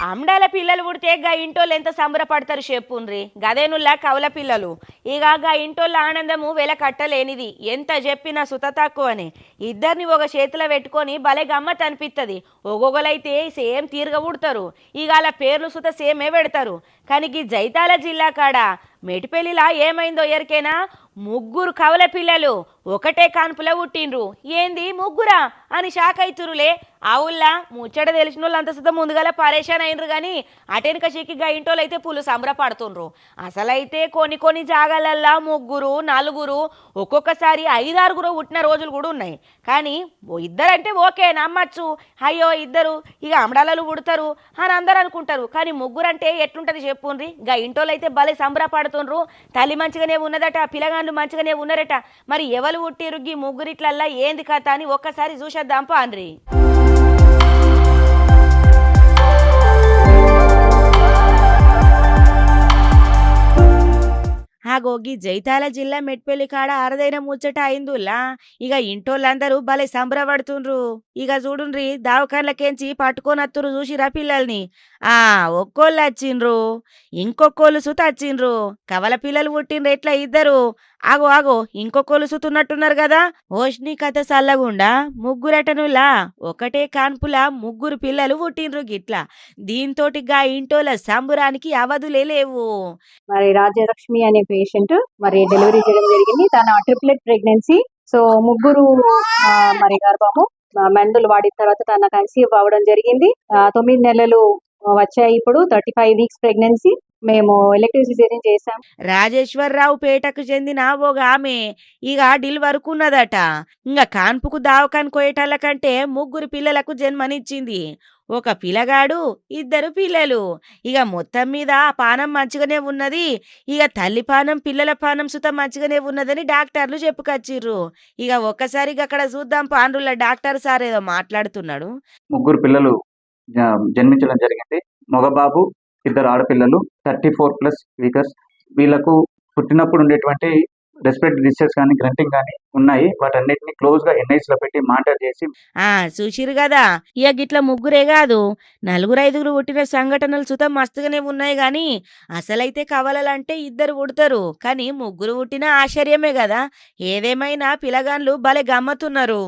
అమ్డాల పిల్లలు పుడితే గా ఇంటోళ్ళు ఎంత సంబరపడతారు చెప్పుండ్రి గదేనుల్లా కవల పిల్లలు ఇక గా ఇంటోళ్ళ ఆనందము వెల కట్టలేనిది ఎంత చెప్పినా సుత తక్కువని ఇద్దరిని ఒక చేతిలో పెట్టుకొని భలే గమ్మత్ అనిపిస్తుంది ఒగొగలైతే సేమ్ తీరుగా పుడతారు ఇక అలా పేర్లు సుత సేమే పెడతారు కానీ ఈ జైతాల జిల్లా కాడ మెటిపెల్లిలా ఏమైందో ఎరికేనా ముగ్గురు కవల పిల్లలు ఒకటే కాన్పులో పుట్టిండ్రు ఏంది ముగ్గురా అని షాక్ అవుతురులే అవుల్లా ముచ్చట తెలిసిన వాళ్ళు అంత సుతం ముందుగాల పరేషాన్ అయినరు కానీ అటెనక చిక్కిగా ఇంటోళ్ళు అయితే పులు సంబరపడుతుండ్రు అసలైతే కొన్ని కొన్ని జాగాలల్లా ముగ్గురు నలుగురు ఒక్కొక్కసారి ఐదారుగురు పుట్టిన రోజులు కూడా ఉన్నాయి కానీ ఇద్దరంటే ఓకే నమ్మచ్చు అయ్యో ఇద్దరు ఇక అమడాలలు పుడతారు అని అందరు అనుకుంటారు కానీ ముగ్గురు అంటే ఎట్లుంటుంది చెప్పుండ్రి ఇక ఇంటోళ్ళు అయితే భలే సంబరపడుతుండ్రు తల్లి మంచిగానే ఉన్నదట పిల్లగాళ్ళు మంచిగానే ఉన్నారట మరి ఎవరు పుట్టిరు ఈ ముగ్గురిట్లల్లా ఏంది కథ అని ఒక్కసారి చూసేద్దాం పాన్రి ఆ గోగి జైతాల జిల్లా మెట్పల్లి కాడ అరదైన ముచ్చట అయిందుల్లా ఇక ఇంటోళ్ళందరూ భలే సంబరపడుతుండ్రు ఇక చూడుండ్రి దావకాన్లకేంచి పట్టుకోనత్తురు చూసిరా పిల్లల్ని ఆ ఒక్కోళ్ళు వచ్చిండ్రు ఇంకొకోళ్ళు సుత వచ్చిండ్రు కవల పిల్లలు పుట్టిండ్రు ఎట్లా ఇద్దరు ఆగో ఆగో ఇంకొకోళ్ళు సుతున్నట్టున్నారు కదా ఓష్ని కథ సల్లగుండా ముగ్గురటనులా ఒకటే కాన్పుల ముగ్గురు పిల్లలు పుట్టిండ్రు గిట్లా దీంతోటి గా ఇంటోళ్ళ సంబురానికి అవధులే లేవు మరి రాజ్యలక్ష్మి అనే పేషెంట్ మరి డెలివరీ చేయడం జరిగింది. తన ట్రిప్లెట్ ప్రెగ్నెన్సీ. సో ముగ్గురు మరి గర్భము మందులు వాడిన తర్వాత తన కన్సీవ్ అవ్వడం జరిగింది. 9 నెలలు వచ్చాయి. ఇప్పుడు 35 వీక్స్ ప్రెగ్నెన్సీ. మేము ఎలక్టివ్ సిజేరియన్ చేసాం. రాజేశ్వరరావు పేటకు చెందిన ఒక ఆమె ఇక వరకున్నదట ఇంకా కాన్పుకు దావకాన్ కోయటాల కంటే ముగ్గురు పిల్లలకు జన్మనిచ్చింది. ఒక పిల్లగాడు ఇద్దరు పిల్లలు ఇక మొత్తం మీద ఆ పానం మంచిగానే ఉన్నది. ఇక తల్లి పానం పిల్లల పానం సుత మంచిగానే ఉన్నదని డాక్టర్లు చెప్పుకొచ్చిర్రు. ఇక ఒక్కసారిగా అక్కడ చూద్దాం పాండ్రుల డాక్టర్ సార్ ఏదో మాట్లాడుతున్నాడు. ముగ్గురు పిల్లలు జన్మించడం జరిగింది. మగబాబు ఇద్దరు ఆడపిల్లలు 34+ వీకర్స్. వీళ్ళకు పుట్టినప్పుడు ఉండేటువంటి రెస్పిరేటరీ డిస్ట్రెస్ కానీ గ్రంటింగ్ కానీ ఉన్నాయి. వాటన్నిటిని క్లోజ్ గా ఎన్ఐస్ లో పెట్టి మానిటర్ చేసి చూసిరు కదా ఇక గిట్ల ముగ్గురే కాదు 4-5 పుట్టిన సంఘటనలు సుతం మస్తుగానే ఉన్నాయి గాని అసలైతే కవలలంటే ఇద్దరు పుడతారు కానీ ముగ్గురు పుట్టిన ఆశ్చర్యమే కదా. ఏదేమైనా పిల్లగాన్లు భలే గమ్మతున్నారు.